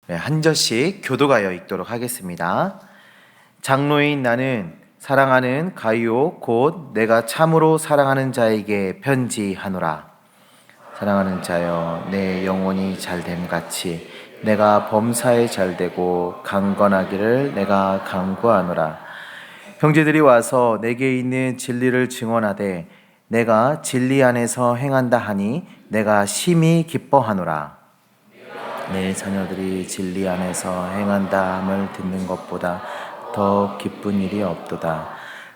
한 절씩 교도하여 읽도록 하겠습니다. 장로인 나는 사랑하는 가이오 곧 내가 참으로 사랑하는 자에게 편지하노라. 사랑하는 자여, 내 영혼이 잘됨 같이 내가 범사에 잘되고 강건하기를 내가 간구하노라. 형제들이 와서 내게 있는 진리를 증언하되 내가 진리 안에서 행한다 하니 내가 심히 기뻐하노라. 내 자녀들이 진리 안에서 행한다 함을 듣는 것보다 더 기쁜 일이 없도다.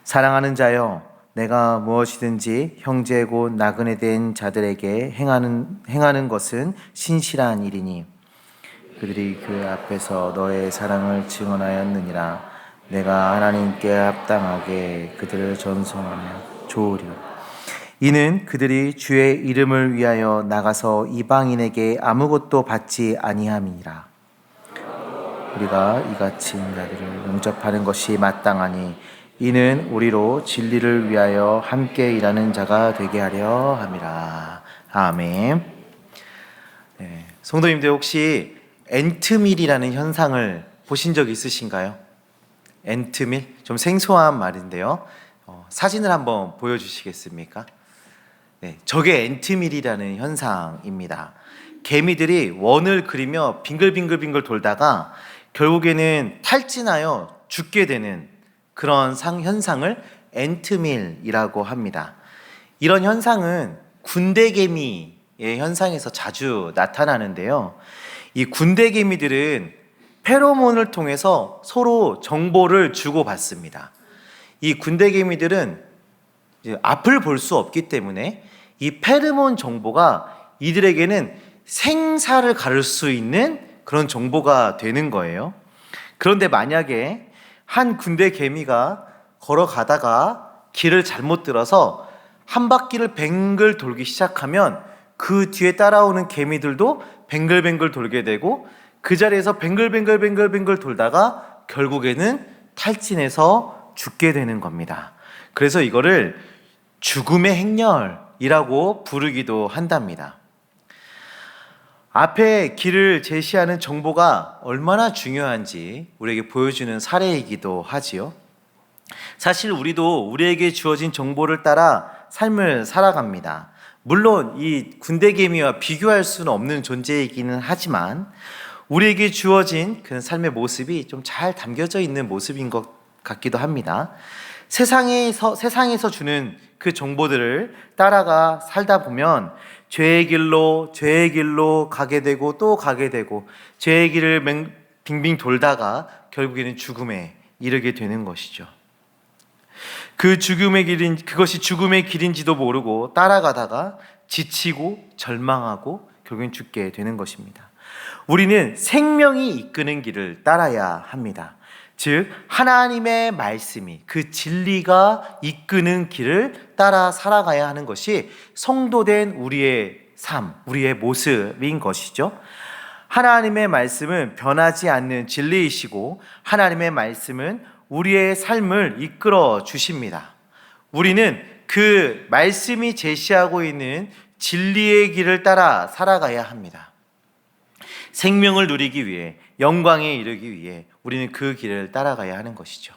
사랑하는 자여, 내가 무엇이든지 형제 곧 나그네 된 자들에게 행하는 것은 신실한 일이니 그들이 그 앞에서 너의 사랑을 증언하였느니라. 내가 하나님께 합당하게 그들을 전송하며 좋으리라. 이는 그들이 주의 이름을 위하여 나가서 이방인에게 아무것도 받지 아니함이니라. 우리가 이같이 자들을 영접하는 것이 마땅하니 이는 우리로 진리를 위하여 함께 일하는 자가 되게 하려 함이라. 아멘. 성도님들 혹시 엔트밀이라는 현상을 보신 적 있으신가요? 엔트밀? 좀 생소한 말인데요. 사진을 한번 보여주시겠습니까? 저게 엔트밀이라는 현상입니다. 개미들이 원을 그리며 빙글빙글빙글 돌다가 결국에는 탈진하여 죽게 되는 그런 현상을 엔트밀이라고 합니다. 이런 현상은 군대개미의 현상에서 자주 나타나는데요. 이 군대개미들은 페로몬을 통해서 서로 정보를 주고받습니다. 이 군대개미들은 앞을 볼 수 없기 때문에 이 페로몬 정보가 이들에게는 생사를 가를 수 있는 그런 정보가 되는 거예요. 그런데 만약에 한 군대 개미가 걸어가다가 길을 잘못 들어서 한 바퀴를 뱅글 돌기 시작하면 그 뒤에 따라오는 개미들도 뱅글뱅글 돌게 되고 그 자리에서 뱅글뱅글 돌다가 결국에는 탈진해서 죽게 되는 겁니다. 그래서 이거를 죽음의 행렬이라고 부르기도 한답니다. 앞에 길을 제시하는 정보가 얼마나 중요한지 우리에게 보여주는 사례이기도 하지요. 사실 우리도 우리에게 주어진 정보를 따라 삶을 살아갑니다. 물론 이 군대개미와 비교할 수는 없는 존재이기는 하지만 우리에게 주어진 그 삶의 모습이 좀 잘 담겨져 있는 모습인 것 같기도 합니다. 세상에서 주는 그 정보들을 따라가 살다 보면 죄의 길로 가게 되고 또 가게 되고 죄의 길을 빙빙 돌다가 결국에는 죽음에 이르게 되는 것이죠. 그것이 죽음의 길인지도 모르고 따라가다가 지치고 절망하고 결국엔 죽게 되는 것입니다. 우리는 생명이 이끄는 길을 따라야 합니다. 즉 하나님의 말씀이 그 진리가 이끄는 길을 따라 살아가야 하는 것이 성도된 우리의 삶, 우리의 모습인 것이죠. 하나님의 말씀은 변하지 않는 진리이시고 하나님의 말씀은 우리의 삶을 이끌어 주십니다. 우리는 그 말씀이 제시하고 있는 진리의 길을 따라 살아가야 합니다. 생명을 누리기 위해, 영광에 이르기 위해 우리는 그 길을 따라가야 하는 것이죠.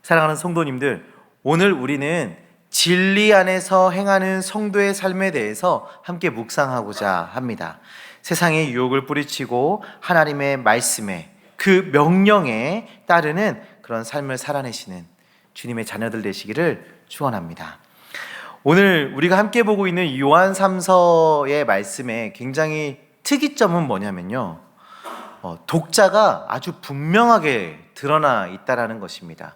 사랑하는 성도님들, 오늘 우리는 진리 안에서 행하는 성도의 삶에 대해서 함께 묵상하고자 합니다. 세상의 유혹을 뿌리치고 하나님의 말씀에, 그 명령에 따르는 그런 삶을 살아내시는 주님의 자녀들 되시기를 축원합니다. 오늘 우리가 함께 보고 있는 요한 3서의 말씀에 굉장히 특이점은 뭐냐면요, 독자가 아주 분명하게 드러나 있다라는 것입니다.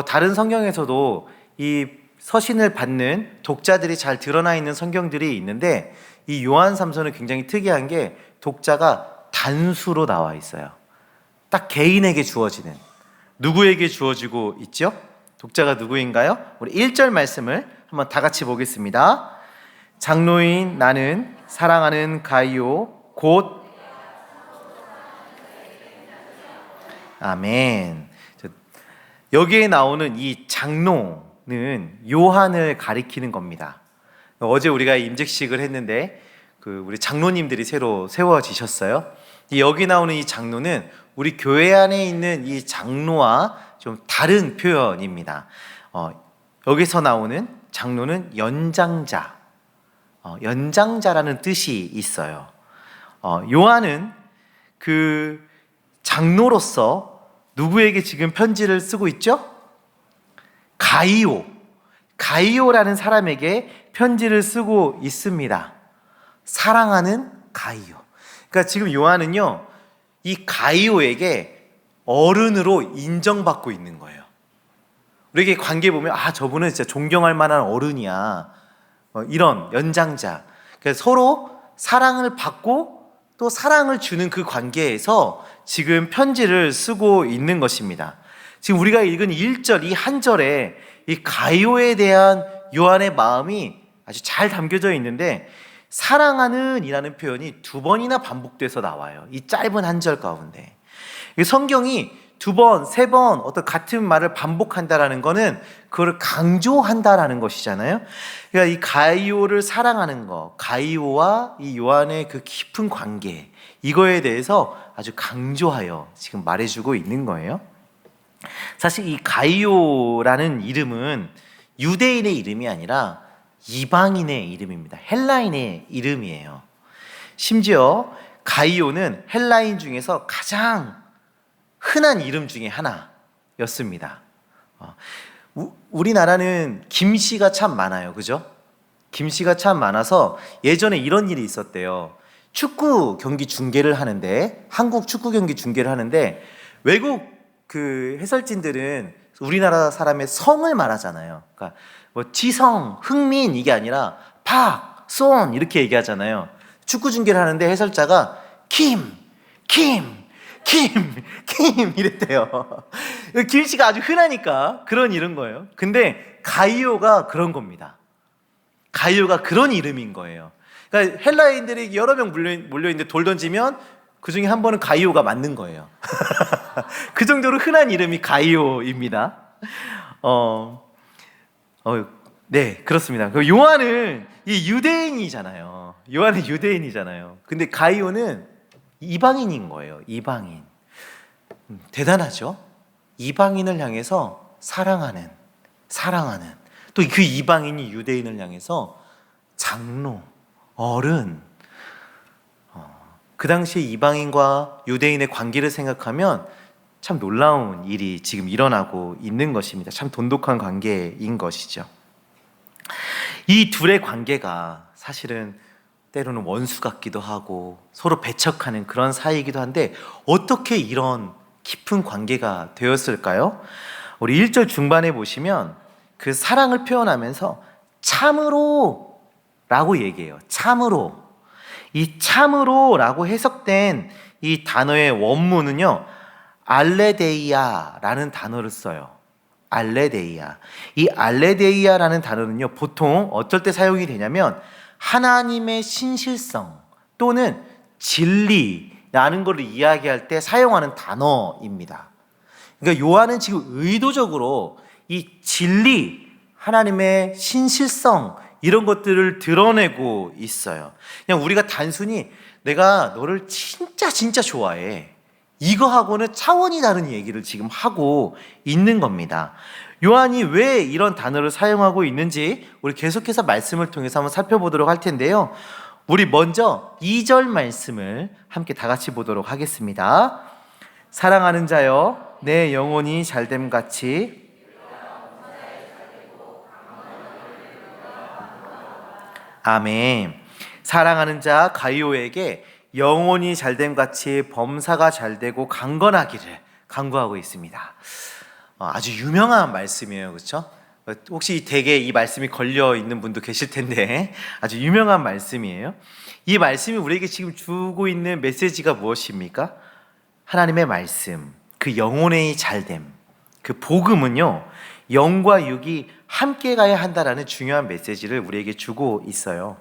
다른 성경에서도 이 서신을 받는 독자들이 잘 드러나 있는 성경들이 있는데 이 요한 3서는 굉장히 특이한 게 독자가 단수로 나와 있어요. 딱 개인에게 주어지는, 누구에게 주어지고 있죠? 독자가 누구인가요? 우리 1절 말씀을 한번 다 같이 보겠습니다. 장로인 나는 사랑하는 가이오 곧 아멘. 여기에 나오는 이 장로는 요한을 가리키는 겁니다. 어제 우리가 임직식을 했는데 우리 장로님들이 새로 세워지셨어요. 여기 나오는 이 장로는 우리 교회 안에 있는 이 장로와 좀 다른 표현입니다. 여기서 나오는 장로는 연장자, 연장자라는 뜻이 있어요. 요한은 그 장로로서 누구에게 지금 편지를 쓰고 있죠? 가이오라는 사람에게 편지를 쓰고 있습니다. 사랑하는 가이오. 그러니까 지금 요한은요, 이 가이오에게 어른으로 인정받고 있는 거예요. 우리에게 관계 보면 저분은 진짜 존경할 만한 어른이야. 이런 연장자. 그래서 서로 사랑을 받고 또 사랑을 주는 그 관계에서 지금 편지를 쓰고 있는 것입니다. 지금 우리가 읽은 1절, 이 한 절에 이 가이오에 대한 요한의 마음이 아주 잘 담겨져 있는데, 사랑하는 이라는 표현이 2번이나 반복돼서 나와요. 이 짧은 한 절 가운데. 성경이 2번, 3번 어떤 같은 말을 반복한다라는 것은 그걸 강조한다라는 것이잖아요. 그러니까 이 가이오를 사랑하는 것, 가이오와 이 요한의 그 깊은 관계, 이거에 대해서 아주 강조하여 지금 말해주고 있는 거예요. 사실 이 가이오라는 이름은 유대인의 이름이 아니라 이방인의 이름입니다. 헬라인의 이름이에요. 심지어 가이오는 헬라인 중에서 가장 흔한 이름 중에 하나였습니다. 우리나라는 김씨가 참 많아요. 그죠? 김씨가 참 많아서 예전에 이런 일이 있었대요. 축구 경기 중계를 하는데, 한국 축구 경기 중계를 하는데, 외국 그 해설진들은 우리나라 사람의 성을 말하잖아요. 그러니까 뭐 지성, 흥민 이게 아니라 박, 손 이렇게 얘기하잖아요. 축구 중계를 하는데 해설자가 김 이랬대요. 김씨가 아주 흔하니까 그런 이름 거예요. 근데 가이오가 그런 겁니다. 가이오가 그런 이름인 거예요. 그러니까 헬라인들이 여러 명 몰려있는데 돌 던지면 그 중에 한 번은 가이오가 맞는 거예요. 그 정도로 흔한 이름이 가이오입니다. 네, 그렇습니다. 요한은 이 유대인이잖아요. 요한은 유대인이잖아요. 근데 가이오는 이방인인 거예요. 이방인. 대단하죠? 이방인을 향해서 사랑하는 또 그 이방인이 유대인을 향해서 장로, 어른. 그 당시에 이방인과 유대인의 관계를 생각하면 참 놀라운 일이 지금 일어나고 있는 것입니다. 참 돈독한 관계인 것이죠. 이 둘의 관계가 사실은 때로는 원수 같기도 하고 서로 배척하는 그런 사이이기도 한데, 어떻게 이런 깊은 관계가 되었을까요? 우리 1절 중반에 보시면 그 사랑을 표현하면서 참으로 라고 얘기해요. 참으로. 이 참으로라고 해석된 이 단어의 원문은요, 알레데이아라는 단어를 써요. 알레데이아. 이 알레데이아라는 단어는요, 보통 어떨 때 사용이 되냐면 하나님의 신실성 또는 진리라는 것을 이야기할 때 사용하는 단어입니다. 그러니까 요한은 지금 의도적으로 이 진리, 하나님의 신실성 이런 것들을 드러내고 있어요. 그냥 우리가 단순히 내가 너를 진짜 좋아해, 이거하고는 차원이 다른 얘기를 지금 하고 있는 겁니다. 요한이 왜 이런 단어를 사용하고 있는지 우리 계속해서 말씀을 통해서 한번 살펴보도록 할 텐데요. 우리 먼저 2절 말씀을 함께 다 같이 보도록 하겠습니다. 사랑하는 자여, 내 영혼이 잘됨 같이 아멘. 사랑하는 자 가이오에게 영혼이 잘됨 같이 범사가 잘되고 강건하기를 간구하고 있습니다. 아주 유명한 말씀이에요. 그렇죠? 혹시 댁에 이 말씀이 걸려 있는 분도 계실 텐데 아주 유명한 말씀이에요. 이 말씀이 우리에게 지금 주고 있는 메시지가 무엇입니까? 하나님의 말씀, 그 영혼의 잘됨, 그 복음은요, 영과 육이 함께 가야 한다라는 중요한 메시지를 우리에게 주고 있어요.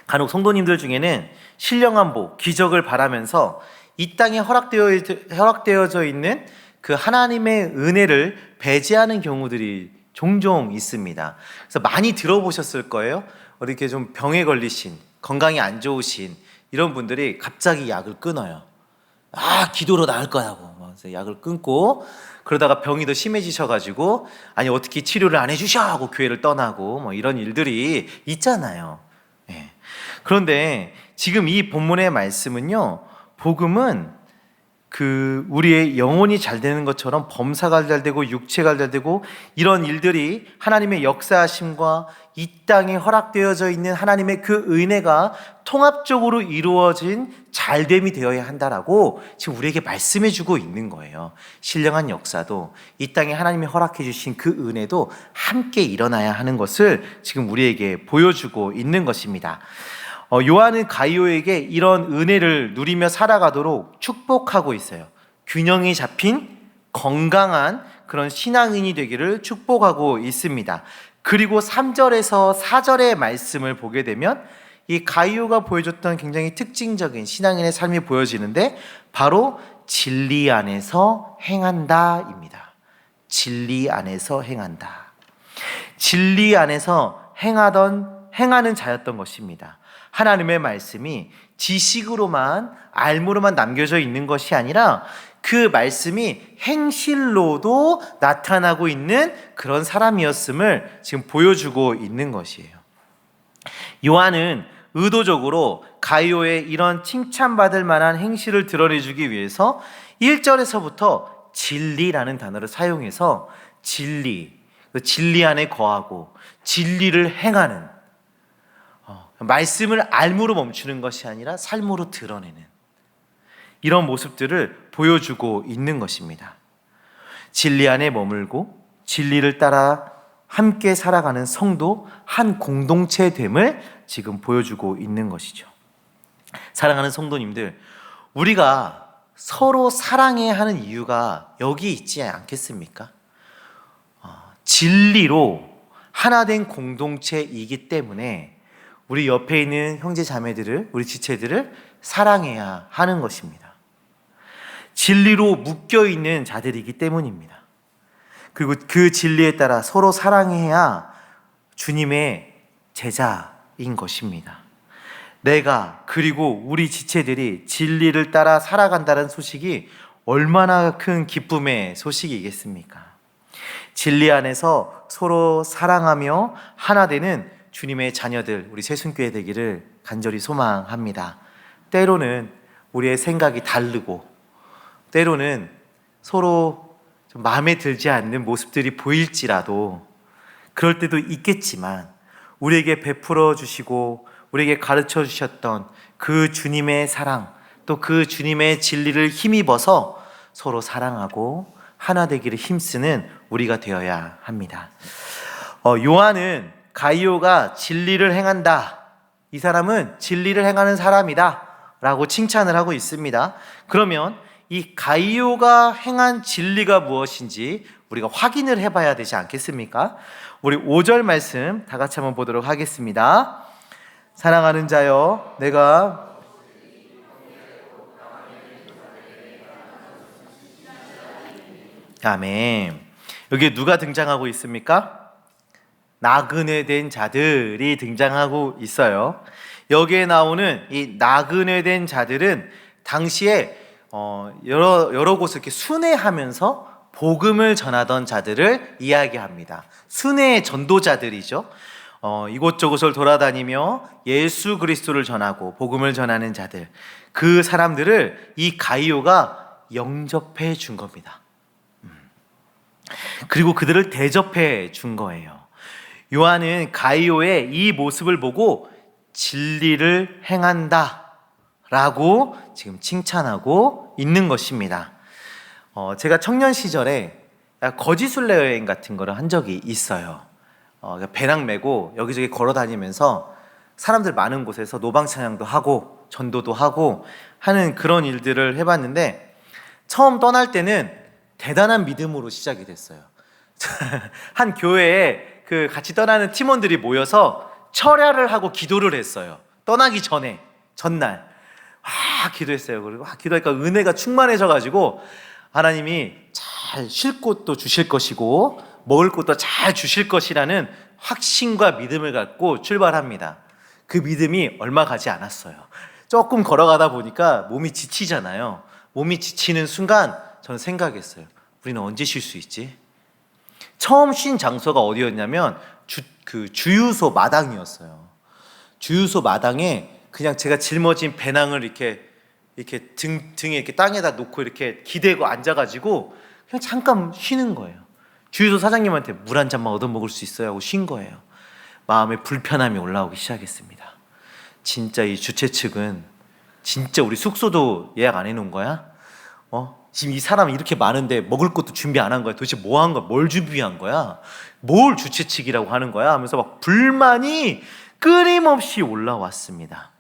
간혹 성도님들 중에는 신령한 복, 기적을 바라면서 이 땅에 허락되어져 있는 그 하나님의 은혜를 배제하는 경우들이 종종 있습니다. 그래서 많이 들어보셨을 거예요. 이렇게 좀 병에 걸리신, 건강이 안 좋으신 이런 분들이 갑자기 약을 끊어요. 기도로 나을 거라고 그래서 약을 끊고, 그러다가 병이 더 심해지셔가지고 아니 어떻게 치료를 안 해주셔 하고 교회를 떠나고 뭐 이런 일들이 있잖아요. 예. 그런데 지금 이 본문의 말씀은요, 복음은 우리의 영혼이 잘 되는 것처럼 범사가 잘 되고 육체가 잘 되고 이런 일들이 하나님의 역사하심과 이 땅에 허락되어져 있는 하나님의 그 은혜가 통합적으로 이루어진 잘됨이 되어야 한다라고 지금 우리에게 말씀해 주고 있는 거예요. 신령한 역사도 이 땅에 하나님이 허락해 주신 그 은혜도 함께 일어나야 하는 것을 지금 우리에게 보여주고 있는 것입니다. 요한은 가이오에게 이런 은혜를 누리며 살아가도록 축복하고 있어요. 균형이 잡힌 건강한 그런 신앙인이 되기를 축복하고 있습니다. 그리고 3절에서 4절의 말씀을 보게 되면 이 가이오가 보여줬던 굉장히 특징적인 신앙인의 삶이 보여지는데, 바로 진리 안에서 행한다입니다. 진리 안에서 행한다. 진리 안에서 행하는 자였던 것입니다. 하나님의 말씀이 지식으로만 알무로만 남겨져 있는 것이 아니라 그 말씀이 행실로도 나타나고 있는 그런 사람이었음을 지금 보여주고 있는 것이에요. 요한은 의도적으로 가이오의 이런 칭찬받을 만한 행실을 드러내주기 위해서 1절에서부터 진리라는 단어를 사용해서 진리 안에 거하고 진리를 행하는, 말씀을 알무로 멈추는 것이 아니라 삶으로 드러내는 이런 모습들을 보여주고 있는 것입니다. 진리 안에 머물고 진리를 따라 함께 살아가는 성도, 한 공동체됨을 지금 보여주고 있는 것이죠. 사랑하는 성도님들, 우리가 서로 사랑해야 하는 이유가 여기 있지 않겠습니까? 진리로 하나 된 공동체이기 때문에 우리 옆에 있는 형제 자매들을, 우리 지체들을 사랑해야 하는 것입니다. 진리로 묶여있는 자들이기 때문입니다. 그리고 그 진리에 따라 서로 사랑해야 주님의 제자인 것입니다. 내가 그리고 우리 지체들이 진리를 따라 살아간다는 소식이 얼마나 큰 기쁨의 소식이겠습니까? 진리 안에서 서로 사랑하며 하나 되는 주님의 자녀들, 우리 새순교회 되기를 간절히 소망합니다. 때로는 우리의 생각이 다르고 때로는 서로 좀 마음에 들지 않는 모습들이 보일지라도, 그럴 때도 있겠지만 우리에게 베풀어 주시고 우리에게 가르쳐 주셨던 그 주님의 사랑, 또 그 주님의 진리를 힘입어서 서로 사랑하고 하나 되기를 힘쓰는 우리가 되어야 합니다. 요한은 가이오가 진리를 행한다, 이 사람은 진리를 행하는 사람이다 라고 칭찬을 하고 있습니다. 그러면 이 가이오가 행한 진리가 무엇인지 우리가 확인을 해봐야 되지 않겠습니까? 우리 5절 말씀 다 같이 한번 보도록 하겠습니다. 사랑하는 자여, 내가 아멘. 여기에 누가 등장하고 있습니까? 나그네 된 자들이 등장하고 있어요. 여기에 나오는 이 나그네 된 자들은 당시에 여러 곳을 이렇게 순회하면서 복음을 전하던 자들을 이야기합니다. 순회의 전도자들이죠. 이곳저곳을 돌아다니며 예수 그리스도를 전하고 복음을 전하는 자들, 그 사람들을 이 가이오가 영접해 준 겁니다. 그리고 그들을 대접해 준 거예요. 요한은 가이오의 이 모습을 보고 진리를 행한다 라고 지금 칭찬하고 있는 것입니다. 제가 청년 시절에 거지순례 여행 같은 거를 한 적이 있어요. 배낭 메고 여기저기 걸어 다니면서 사람들 많은 곳에서 노방 찬양도 하고 전도도 하고 하는 그런 일들을 해봤는데, 처음 떠날 때는 대단한 믿음으로 시작이 됐어요. 한 교회에 같이 떠나는 팀원들이 모여서 철야를 하고 기도를 했어요. 떠나기 전에, 전날 기도했어요. 그리고 기도하니까 은혜가 충만해져가지고 하나님이 잘 쉴 곳도 주실 것이고 먹을 것도 잘 주실 것이라는 확신과 믿음을 갖고 출발합니다. 그 믿음이 얼마 가지 않았어요. 조금 걸어가다 보니까 몸이 지치잖아요. 몸이 지치는 순간 저는 생각했어요. 우리는 언제 쉴 수 있지? 처음 쉰 장소가 어디였냐면 주유소 마당이었어요. 주유소 마당에 그냥 제가 짊어진 배낭을 이렇게 등에 이렇게 땅에다 놓고 이렇게 기대고 앉아가지고 그냥 잠깐 쉬는 거예요. 주유소 사장님한테 물 한 잔만 얻어 먹을 수 있어요 하고 쉰 거예요. 마음에 불편함이 올라오기 시작했습니다. 진짜 이 주최 측은 진짜 우리 숙소도 예약 안 해놓은 거야? 지금 이 사람 이렇게 많은데 먹을 것도 준비 안 한 거야? 도대체 뭐 한 거야? 뭘 준비한 거야? 뭘 주최 측이라고 하는 거야? 하면서 막 불만이 끊임없이 올라왔습니다.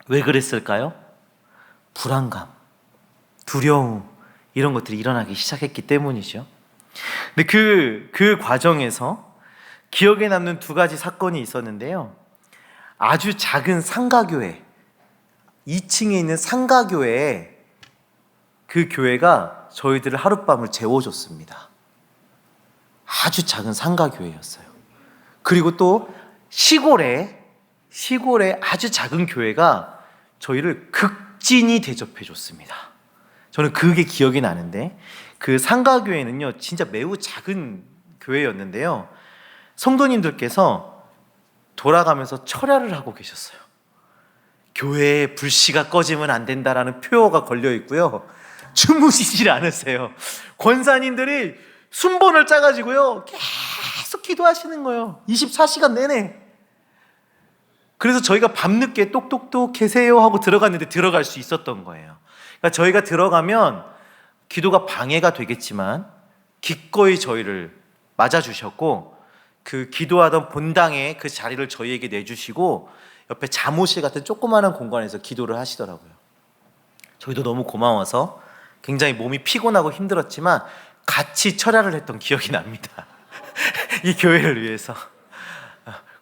왜 그랬을까요? 불안감, 두려움 이런 것들이 일어나기 시작했기 때문이죠. 근데 그 과정에서 기억에 남는 두 가지 사건이 있었는데요. 아주 작은 상가교회, 2층에 있는 상가교회에 그 교회가 저희들을 하룻밤을 재워줬습니다. 아주 작은 상가교회였어요. 그리고 또 시골에 아주 작은 교회가 저희를 극진히 대접해줬습니다. 저는 그게 기억이 나는데 그 상가교회는요 진짜 매우 작은 교회였는데요. 성도님들께서 돌아가면서 철야를 하고 계셨어요. 교회에 불씨가 꺼지면 안 된다라는 표어가 걸려 있고요. 주무시질 않으세요. 권사님들이 순번을 짜가지고요 계속 기도하시는 거예요. 24시간 내내. 그래서 저희가 밤늦게 똑똑똑 계세요 하고 들어갔는데 들어갈 수 있었던 거예요. 그러니까 저희가 들어가면 기도가 방해가 되겠지만 기꺼이 저희를 맞아주셨고 그 기도하던 본당의 그 자리를 저희에게 내주시고 옆에 잠옷실 같은 조그마한 공간에서 기도를 하시더라고요. 저희도 너무 고마워서 굉장히 몸이 피곤하고 힘들었지만 같이 철야를 했던 기억이 납니다. 이 교회를 위해서.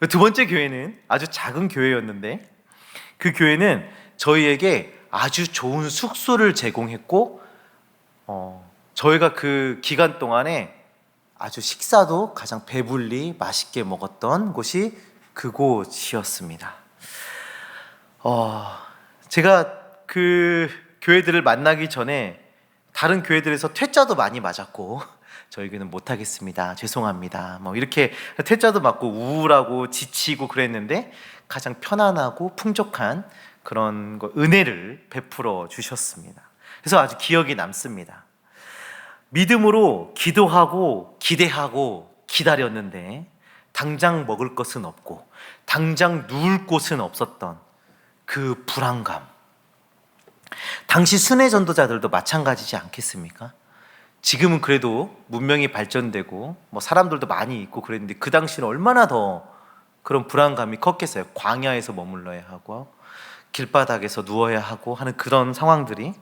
두 번째 교회는 아주 작은 교회였는데 그 교회는 저희에게 아주 좋은 숙소를 제공했고 저희가 그 기간 동안에 아주 식사도 가장 배불리 맛있게 먹었던 곳이 그곳이었습니다. 제가 그 교회들을 만나기 전에 다른 교회들에서 퇴짜도 많이 맞았고 저희 교회는 못하겠습니다, 죄송합니다 뭐 이렇게 퇴짜도 맞고 우울하고 지치고 그랬는데 가장 편안하고 풍족한 그런 은혜를 베풀어 주셨습니다. 그래서 아주 기억이 남습니다. 믿음으로 기도하고 기대하고 기다렸는데 당장 먹을 것은 없고 당장 누울 곳은 없었던 그 불안감. 당시 순회 전도자들도 마찬가지지 않겠습니까? 지금은 그래도 문명이 발전되고 뭐 사람들도 많이 있고 그랬는데 그 당시는 얼마나 더 그런 불안감이 컸겠어요. 광야에서 머물러야 하고 길바닥에서 누워야 하고 하는 그런 상황들이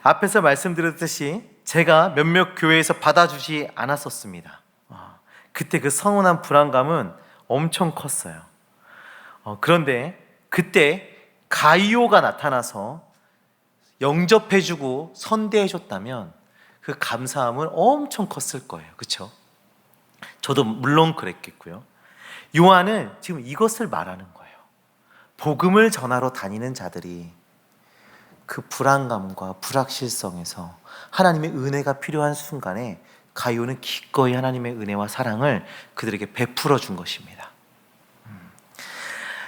앞에서 말씀드렸듯이 제가 몇몇 교회에서 받아주지 않았었습니다. 그때 그 서운한 불안감은 엄청 컸어요. 그런데 그때 가이오가 나타나서 영접해주고 선대해줬다면 그 감사함은 엄청 컸을 거예요. 그렇죠? 저도 물론 그랬겠고요. 요한은 지금 이것을 말하는 거예요. 복음을 전하러 다니는 자들이 그 불안감과 불확실성에서 하나님의 은혜가 필요한 순간에 가이오는 기꺼이 하나님의 은혜와 사랑을 그들에게 베풀어 준 것입니다.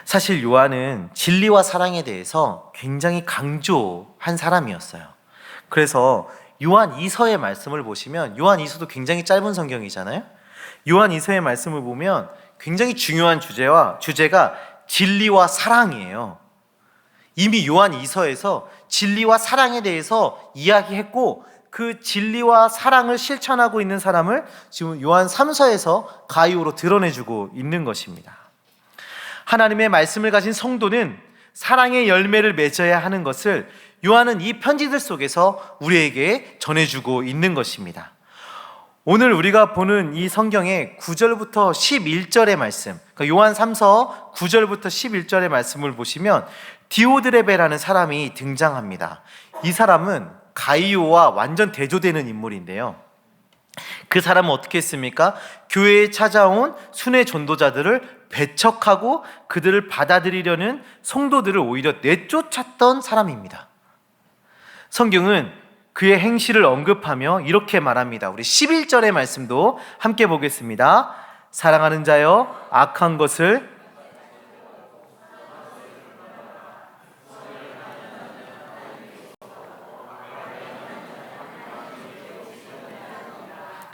사실 요한은 진리와 사랑에 대해서 굉장히 강조한 사람이었어요. 그래서 요한 2서의 말씀을 보시면 요한 2서도 굉장히 짧은 성경이잖아요. 요한 2서의 말씀을 보면 굉장히 중요한 주제가 진리와 사랑이에요. 이미 요한 2서에서 진리와 사랑에 대해서 이야기했고 그 진리와 사랑을 실천하고 있는 사람을 지금 요한 3서에서 가이오로 드러내주고 있는 것입니다. 하나님의 말씀을 가진 성도는 사랑의 열매를 맺어야 하는 것을 요한은 이 편지들 속에서 우리에게 전해주고 있는 것입니다. 오늘 우리가 보는 이 성경의 9절부터 11절의 말씀, 그러니까 요한 3서 9절부터 11절의 말씀을 보시면 디오드레베라는 사람이 등장합니다. 이 사람은 가이오와 완전 대조되는 인물인데요. 그 사람은 어떻게 했습니까? 교회에 찾아온 순회 전도자들을 배척하고 그들을 받아들이려는 성도들을 오히려 내쫓았던 사람입니다. 성경은 그의 행실을 언급하며 이렇게 말합니다. 우리 11절의 말씀도 함께 보겠습니다. 사랑하는 자여, 악한 것을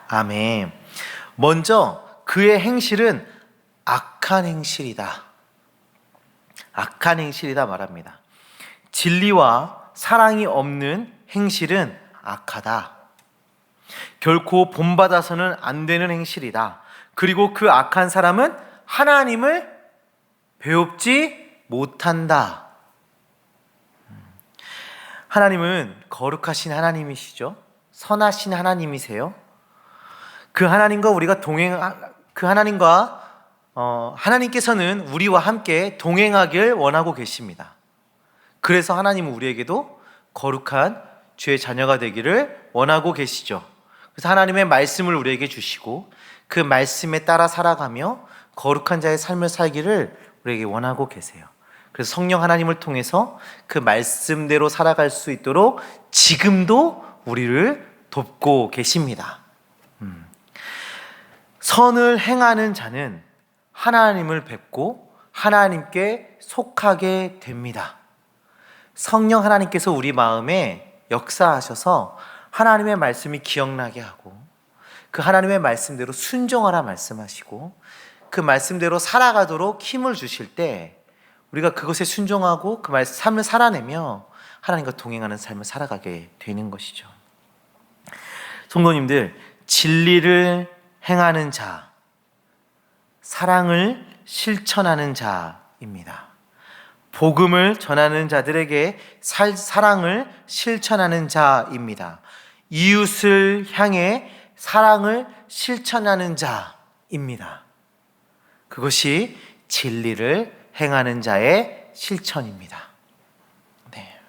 아멘. 먼저 그의 행실은 악한 행실이다. 악한 행실이다 말합니다. 진리와 사랑이 없는 행실은 악하다. 결코 본받아서는 안 되는 행실이다. 그리고 그 악한 사람은 하나님을 배웁지 못한다. 하나님은 거룩하신 하나님이시죠. 선하신 하나님이세요. 그 하나님과 우리가 하나님께서는 우리와 함께 동행하길 원하고 계십니다. 그래서 하나님은 우리에게도 거룩한 주의 자녀가 되기를 원하고 계시죠. 그래서 하나님의 말씀을 우리에게 주시고 그 말씀에 따라 살아가며 거룩한 자의 삶을 살기를 우리에게 원하고 계세요. 그래서 성령 하나님을 통해서 그 말씀대로 살아갈 수 있도록 지금도 우리를 돕고 계십니다. 선을 행하는 자는 하나님을 뵙고 하나님께 속하게 됩니다. 성령 하나님께서 우리 마음에 역사하셔서 하나님의 말씀이 기억나게 하고 그 하나님의 말씀대로 순종하라 말씀하시고 그 말씀대로 살아가도록 힘을 주실 때 우리가 그것에 순종하고 그 삶을 살아내며 하나님과 동행하는 삶을 살아가게 되는 것이죠. 성도님들, 진리를 행하는 자, 사랑을 실천하는 자입니다. 복음을 전하는 자들에게 사랑을 실천하는 자입니다. 이웃을 향해 사랑을 실천하는 자입니다. 그것이 진리를 행하는 자의 실천입니다. 네.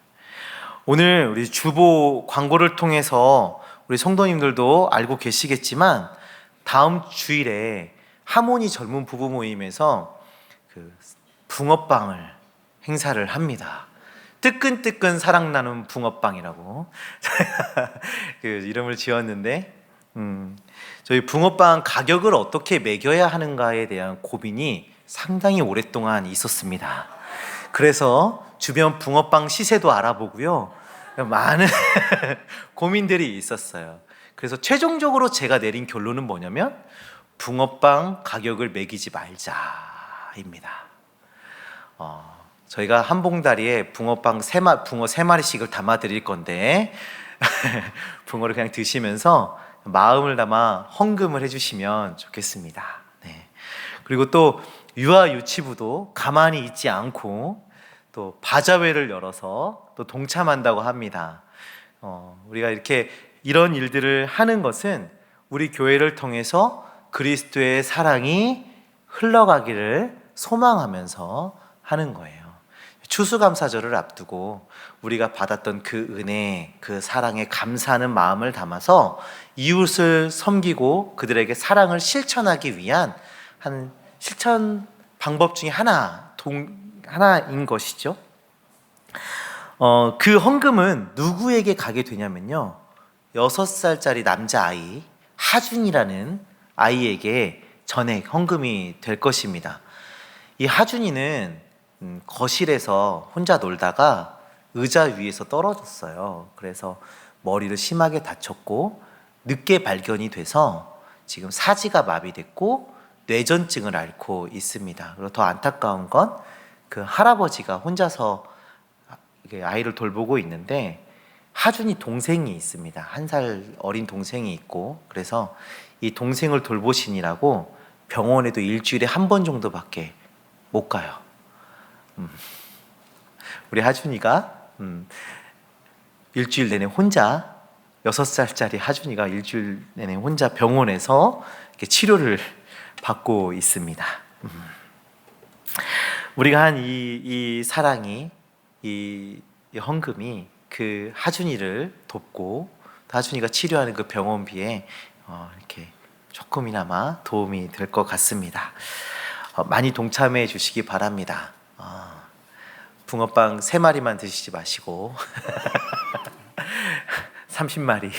오늘 우리 주보 광고를 통해서 우리 성도님들도 알고 계시겠지만 다음 주일에 하모니 젊은 부부 모임에서 그 붕어빵을 행사를 합니다. 뜨끈뜨끈 사랑 나눔 붕어빵이라고 그 이름을 지었는데 저희 붕어빵 가격을 어떻게 매겨야 하는가에 대한 고민이 상당히 오랫동안 있었습니다. 그래서 주변 붕어빵 시세도 알아보고요. 많은 고민들이 있었어요. 그래서 최종적으로 제가 내린 결론은 뭐냐면 붕어빵 가격을 매기지 말자입니다. 저희가 한 봉다리에 붕어 3마리씩을 담아 드릴 건데 붕어를 그냥 드시면서 마음을 담아 헌금을 해주시면 좋겠습니다. 네. 그리고 또 유아 유치부도 가만히 있지 않고 또 바자회를 열어서 또 동참한다고 합니다. 우리가 이런 일들을 하는 것은 우리 교회를 통해서 그리스도의 사랑이 흘러가기를 소망하면서 하는 거예요. 추수감사절을 앞두고 우리가 받았던 그 은혜, 그 사랑에 감사하는 마음을 담아서 이웃을 섬기고 그들에게 사랑을 실천하기 위한 한 실천 방법 중에 하나인 것이죠. 그 헌금은 누구에게 가게 되냐면요, 6살짜리 남자아이 하준이라는 아이에게 전액 헌금이 될 것입니다. 이 하준이는 거실에서 혼자 놀다가 의자 위에서 떨어졌어요. 그래서 머리를 심하게 다쳤고 늦게 발견이 돼서 지금 사지가 마비됐고 뇌전증을 앓고 있습니다. 그리고 더 안타까운 건 그 할아버지가 혼자서 아이를 돌보고 있는데 하준이 동생이 있습니다. 1살 어린 동생이 있고, 그래서 이 동생을 돌보시느라고 병원에도 일주일에 한 번 정도밖에 못 가요. 우리 하준이가 일주일 내내 혼자, 6살짜리 하준이가 일주일 내내 혼자 병원에서 이렇게 치료를 받고 있습니다. 우리가 한 이 사랑이, 이 헌금이 그 하준이를 돕고 하준이가 치료하는 그 병원비에 이렇게 조금이나마 도움이 될 것 같습니다. 많이 동참해 주시기 바랍니다. 붕어빵 3마리만 드시지 마시고 30마리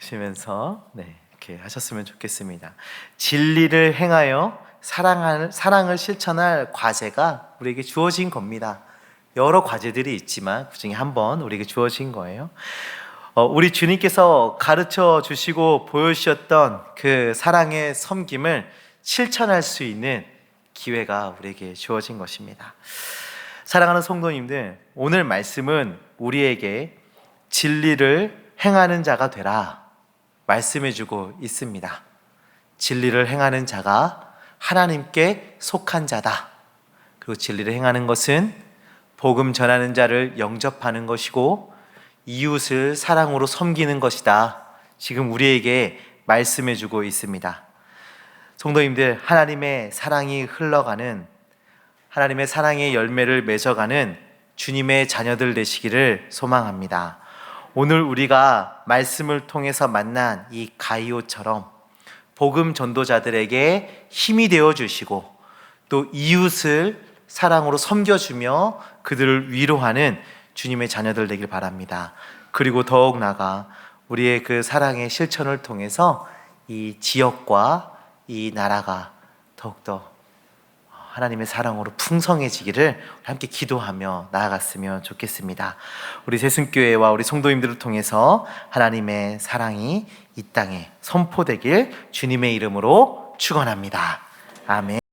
드시면서 이렇게 하셨으면 좋겠습니다. 진리를 행하여 사랑을 실천할 과제가 우리에게 주어진 겁니다. 여러 과제들이 있지만 그중에 한 번 우리에게 주어진 거예요. 우리 주님께서 가르쳐 주시고 보여주셨던 그 사랑의 섬김을 실천할 수 있는 기회가 우리에게 주어진 것입니다. 사랑하는 성도님들, 오늘 말씀은 우리에게 진리를 행하는 자가 되라 말씀해 주고 있습니다. 진리를 행하는 자가 하나님께 속한 자다. 그리고 진리를 행하는 것은 복음 전하는 자를 영접하는 것이고 이웃을 사랑으로 섬기는 것이다. 지금 우리에게 말씀해 주고 있습니다. 성도님들, 하나님의 사랑이 흘러가는, 하나님의 사랑의 열매를 맺어가는 주님의 자녀들 되시기를 소망합니다. 오늘 우리가 말씀을 통해서 만난 이 가이오처럼 복음 전도자들에게 힘이 되어 주시고 또 이웃을 사랑으로 섬겨주며 그들을 위로하는 주님의 자녀들 되길 바랍니다. 그리고 더욱 나아가 우리의 그 사랑의 실천을 통해서 이 지역과 이 나라가 더욱더 하나님의 사랑으로 풍성해지기를 함께 기도하며 나아갔으면 좋겠습니다. 우리 새순교회와 우리 성도님들을 통해서 하나님의 사랑이 이 땅에 선포되길 주님의 이름으로 축원합니다. 아멘.